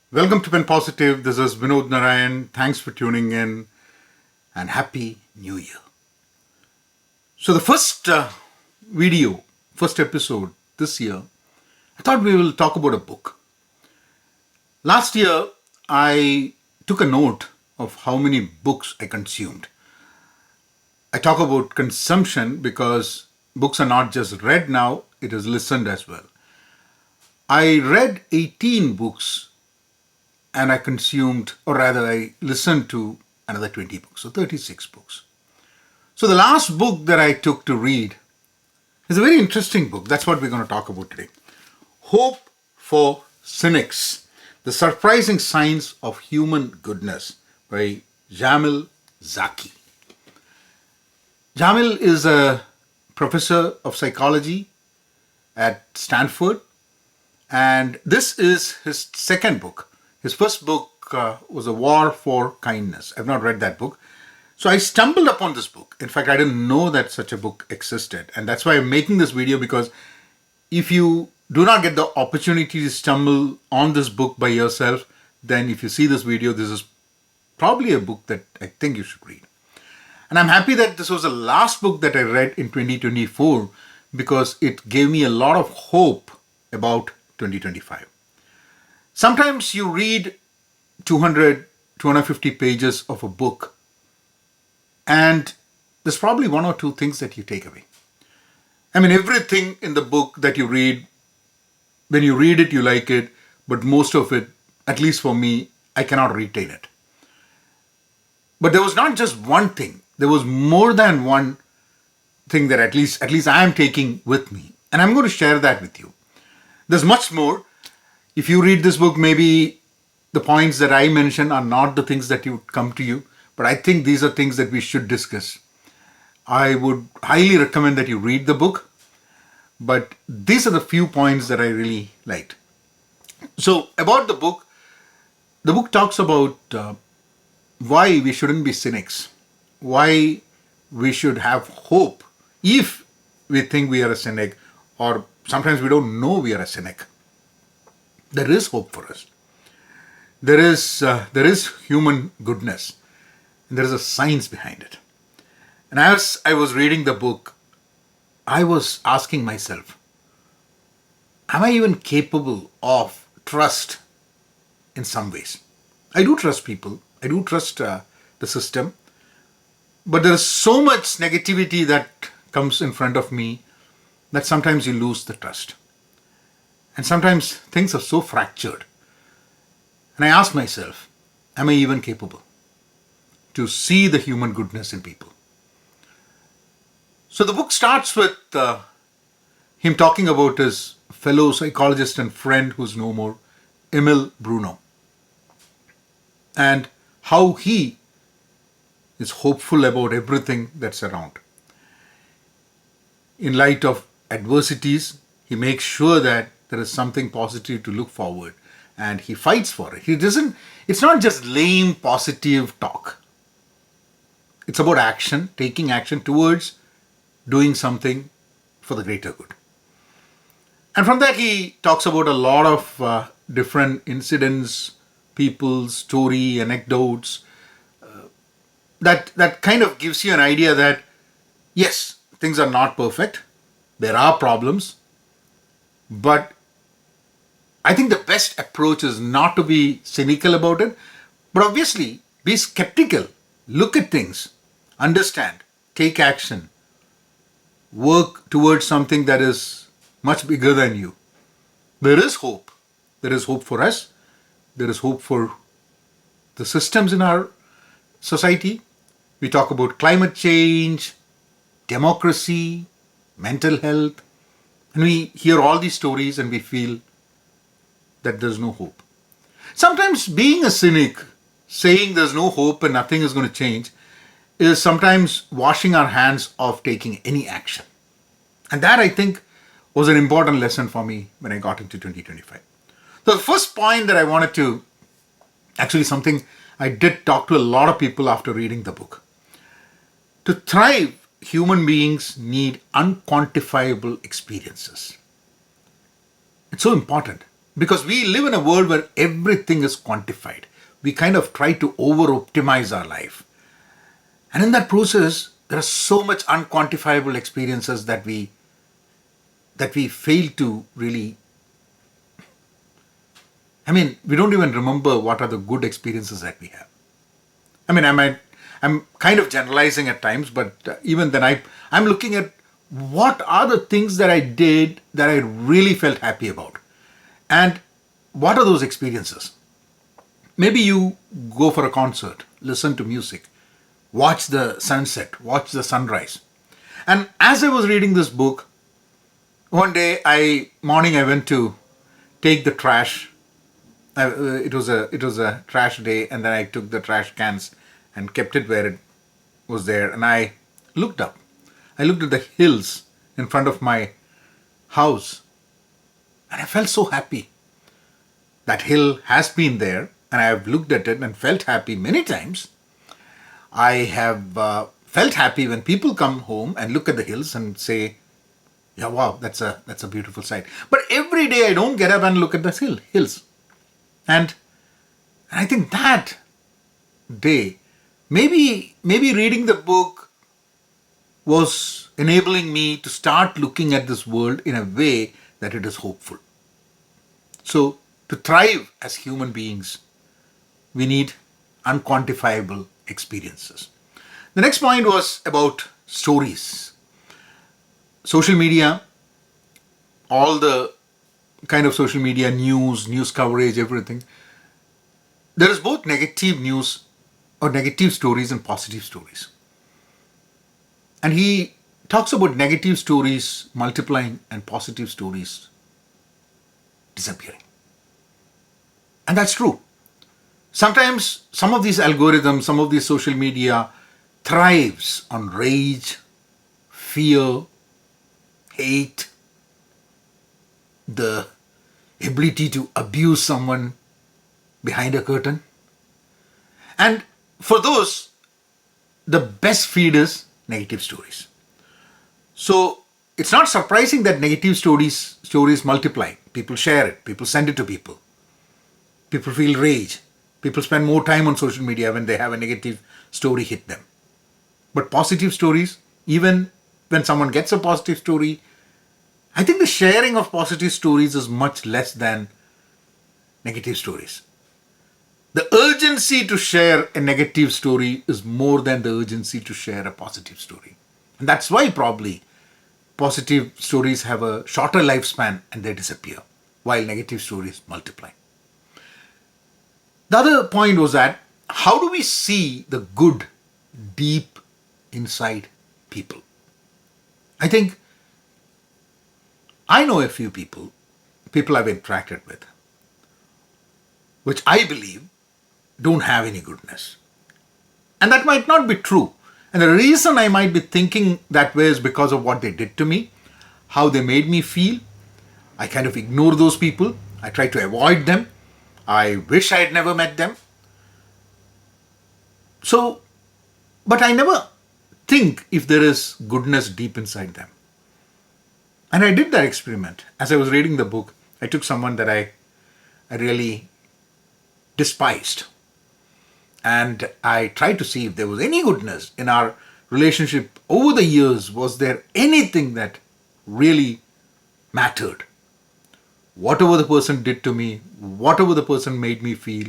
Welcome to Pen Positive. This is Vinod Narayan. Thanks for tuning in and Happy New Year. So, the first episode this year, I thought we will talk about a book. Last year, I took a note of how many books I consumed. I talk about consumption because books are not just read now, it is listened as well. I read 18 books and I consumed, or rather, I listened to another 20 books, so 36 books. So, the last book that I took to read is a very interesting book. That's what we're going to talk about today. Hope for Cynics: The Surprising Signs of Human Goodness by Jamil Zaki. Jamil is a professor of psychology at Stanford, and this is his second book. His first book was A War for Kindness. I've not read that book. So I stumbled upon this book. In fact, I didn't know that such a book existed. And that's why I'm making this video, because if you do not get the opportunity to stumble on this book by yourself, then if you see this video, this is probably a book that I think you should read. And I'm happy that this was the last book that I read in 2024 because it gave me a lot of hope about 2025. Sometimes you read 200, 250 pages of a book, and there's probably one or two things that you take away. I mean, everything in the book that you read, when you read it, you like it, but most of it, at least for me, I cannot retain it. But there was not just one thing. There was more than one thing that at least I am taking with me. And I'm going to share that with you. There's much more. If you read this book, maybe the points that I mention are not the things that would come to you, but I think these are things that we should discuss. I would highly recommend that you read the book, but these are the few points that I really liked. So, about the book talks about why we shouldn't be cynics, why we should have hope if we think we are a cynic, or sometimes we don't know we are a cynic. There is hope for us. There is human goodness, and there is a science behind it. And as I was reading the book, I was asking myself, am I even capable of trust in some ways? I do trust people. I do trust the system. But there is so much negativity that comes in front of me that sometimes you lose the trust. And sometimes things are so fractured. And I ask myself, am I even capable to see the human goodness in people? So the book starts with him talking about his fellow psychologist and friend who's no more, Emil Bruno, and how he is hopeful about everything that's around. In light of adversities, he makes sure that there is something positive to look forward, and he fights for it. It's not just lame positive talk. It's about action, taking action towards doing something for the greater good. And from that, he talks about a lot of different incidents, people, story, anecdotes, that kind of gives you an idea that, yes, things are not perfect. There are problems. But I think the best approach is not to be cynical about it, but obviously be skeptical. Look at things, understand, take action, work towards something that is much bigger than you. There is hope. There is hope for us. There is hope for the systems in our society. We talk about climate change, democracy, mental health, and we hear all these stories and we feel that there's no hope. Sometimes being a cynic, saying there's no hope and nothing is going to change, is sometimes washing our hands of taking any action. And that, I think, was an important lesson for me when I got into 2025. So the first point that I wanted to, actually something I did talk to a lot of people after reading the book. To thrive, human beings need unquantifiable experiences. It's so important. Because we live in a world where everything is quantified. We kind of try to over optimize our life. And in that process, there are so much unquantifiable experiences that we fail to really. I mean, we don't even remember what are the good experiences that we have. I mean, I'm kind of generalizing at times, but even then, I'm looking at what are the things that I did that I really felt happy about, and what are those experiences. Maybe you go for a concert, listen to music, watch the sunset, watch the sunrise. And as I was reading this book, one day I went to take the trash. It was a trash day, and then I took the trash cans and kept it where it was there. And I looked up. I looked at the hills in front of my house, and I felt so happy. That hill has been there, and I have looked at it and felt happy many times. I have felt happy when people come home and look at the hills and say, "Yeah, wow, that's a beautiful sight." But every day I don't get up and look at the hills. And I think that day, maybe reading the book was enabling me to start looking at this world in a way that it is hopeful. So to thrive as human beings, we need unquantifiable experiences. The next point was about stories. Social media, all the kind of social media, news coverage, everything. There is both negative news or negative stories and positive stories. And he talks about negative stories multiplying and positive stories disappearing. And that's true. Sometimes some of these algorithms, some of these social media thrives on rage, fear, hate, the ability to abuse someone behind a curtain. And for those, the best feed is negative stories. So it's not surprising that negative stories multiply. People share it, people send it to people. People feel rage. People spend more time on social media when they have a negative story hit them. But positive stories, even when someone gets a positive story, I think the sharing of positive stories is much less than negative stories. The urgency to share a negative story is more than the urgency to share a positive story. And that's why probably positive stories have a shorter lifespan and they disappear, while negative stories multiply. The other point was that how do we see the good deep inside people? I think I know a few people I've interacted with, which I believe don't have any goodness. And that might not be true. And the reason I might be thinking that way is because of what they did to me, how they made me feel. I kind of ignore those people. I try to avoid them. I wish I had never met them. So, but I never think if there is goodness deep inside them. And I did that experiment. As I was reading the book, I took someone that I really despised. And I tried to see if there was any goodness in our relationship over the years. Was there anything that really mattered? Whatever the person did to me, whatever the person made me feel,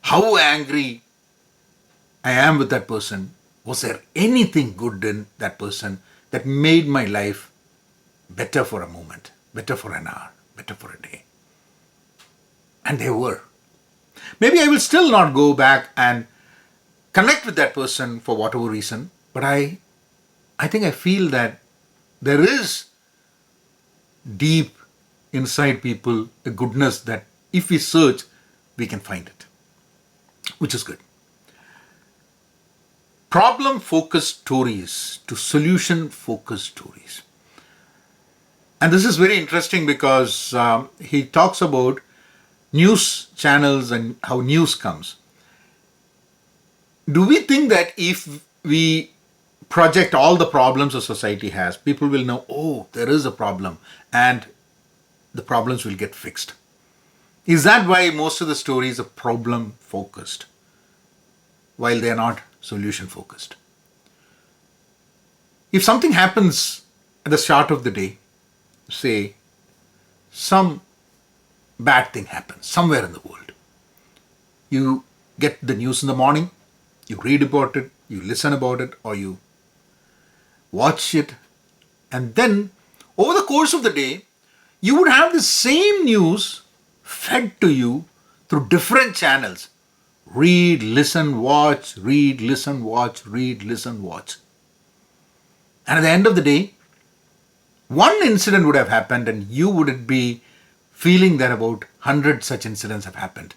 how angry I am with that person, was there anything good in that person that made my life better for a moment, better for an hour, better for a day? And they were. Maybe I will still not go back and connect with that person for whatever reason, but I think I feel that there is deep inside people a goodness that if we search, we can find it, which is good. Problem-focused stories to solution-focused stories. And this is very interesting because he talks about news channels and how news comes. Do we think that if we project all the problems a society has, people will know, oh, there is a problem, and the problems will get fixed? Is that why most of the stories are problem focused while they are not solution focused? If something happens at the start of the day, say some bad thing happens somewhere in the world, you get the news in the morning, you read about it, you listen about it, or you watch it, and then over the course of the day, you would have the same news fed to you through different channels. Read, listen, watch, read, listen, watch, read, listen, watch. And at the end of the day, one incident would have happened and you would be feeling that about 100 such incidents have happened.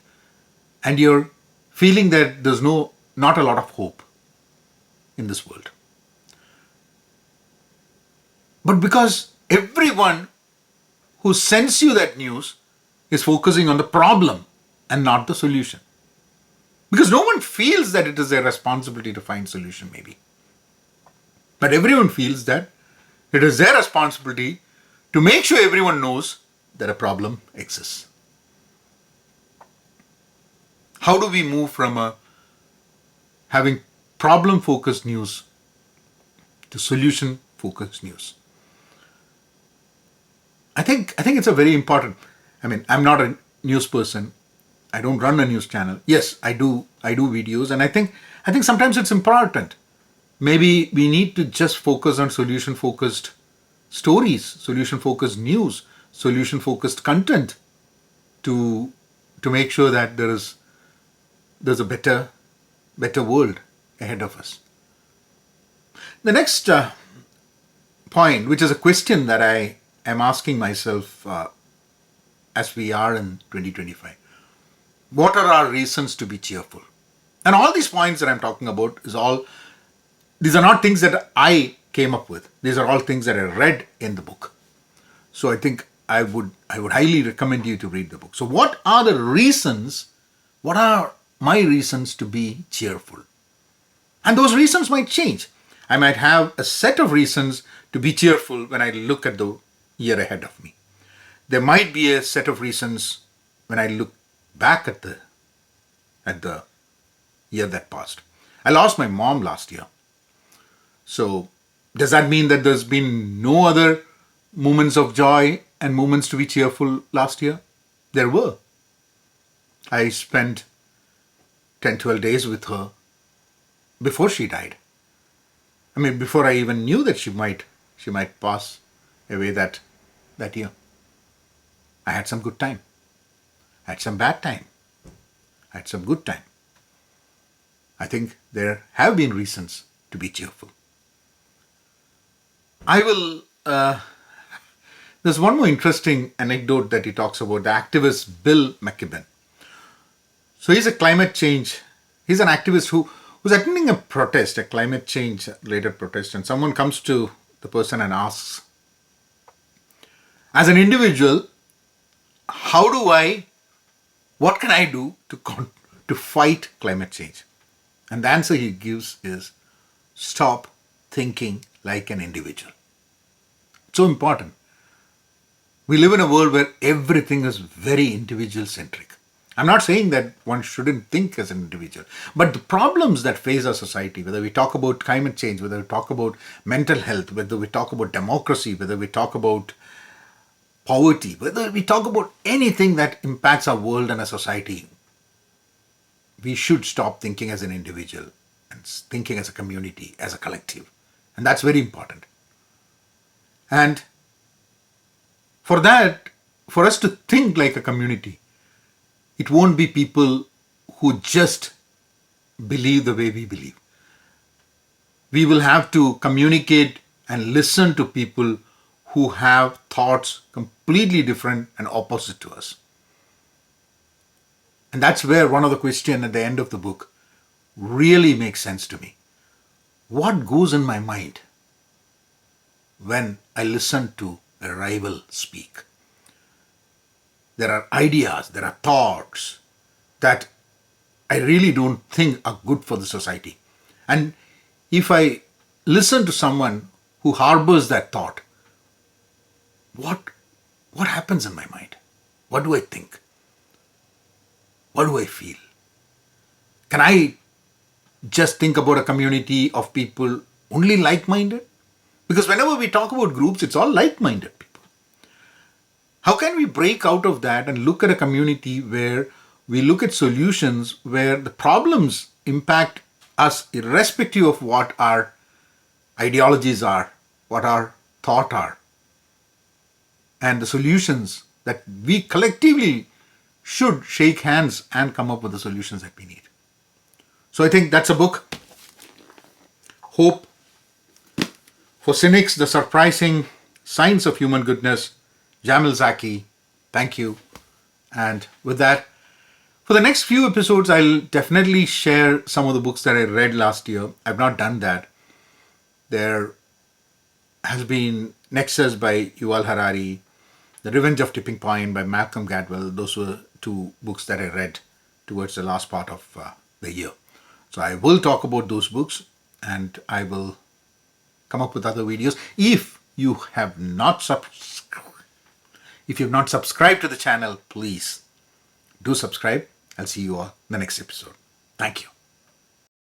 And you're feeling that there's not a lot of hope in this world. But because everyone who sends you that news is focusing on the problem and not the solution. Because no one feels that it is their responsibility to find solution maybe. But everyone feels that it is their responsibility to make sure everyone knows that a problem exists. How do we move from having problem-focused news to solution-focused news? I think it's a very important. I'm not a news person. I don't run a news channel. Yes, I do videos, and I think sometimes it's important. Maybe we need to just focus on solution-focused stories, solution-focused news, solution-focused content to make sure that there's a better world ahead of us. The next point, which is a question that I am asking myself as we are in 2025. What are our reasons to be cheerful? And all these points that I'm talking about these are not things that I came up with. These are all things that I read in the book. So I think I would highly recommend you to read the book. So what are the reasons? What are my reasons to be cheerful? And those reasons might change. I might have a set of reasons to be cheerful when I look at the year ahead of me. There might be a set of reasons when I look back at the year that passed. I lost my mom last year. So does that mean that there's been no other moments of joy and moments to be cheerful last year? There were. I spent 10, 12 days with her before she died. Before I even knew that she might pass away that year. I had some good time. I had some bad time. I had some good time. I think there have been reasons to be cheerful. There's one more interesting anecdote that he talks about, the activist Bill McKibben. So he's an activist who's attending a climate change related protest, and someone comes to the person and asks, as an individual, what can I do to fight climate change? And the answer he gives is, stop thinking like an individual. So important. We live in a world where everything is very individual centric. I'm not saying that one shouldn't think as an individual, but the problems that face our society, whether we talk about climate change, whether we talk about mental health, whether we talk about democracy, whether we talk about poverty, whether we talk about anything that impacts our world and our society, we should stop thinking as an individual and thinking as a community, as a collective. And that's very important. And for us to think like a community, it won't be people who just believe the way we believe. We will have to communicate and listen to people who have thoughts completely different and opposite to us. And that's where one of the questions at the end of the book really makes sense to me. What goes in my mind when I listen to a rival speak? There are ideas, there are thoughts that I really don't think are good for the society. And if I listen to someone who harbors that thought, what happens in my mind? What do I think? What do I feel? Can I just think about a community of people only like-minded? Because whenever we talk about groups, it's all like-minded people. How can we break out of that and look at a community where we look at solutions where the problems impact us irrespective of what our ideologies are, what our thought are, and the solutions that we collectively should shake hands and come up with the solutions that we need. So I think that's a book. Hope for Cynics, The Surprising Science of Human Goodness, Jamil Zaki. Thank you. And with that, for the next few episodes, I'll definitely share some of the books that I read last year. I've not done that. There has been Nexus by Yuval Harari, The Revenge of Tipping Point by Malcolm Gladwell. Those were two books that I read towards the last part of the year. So I will talk about those books and I will come up with other videos. If you have not subscribed to the channel, please do subscribe. I'll see you all in the next episode. Thank you.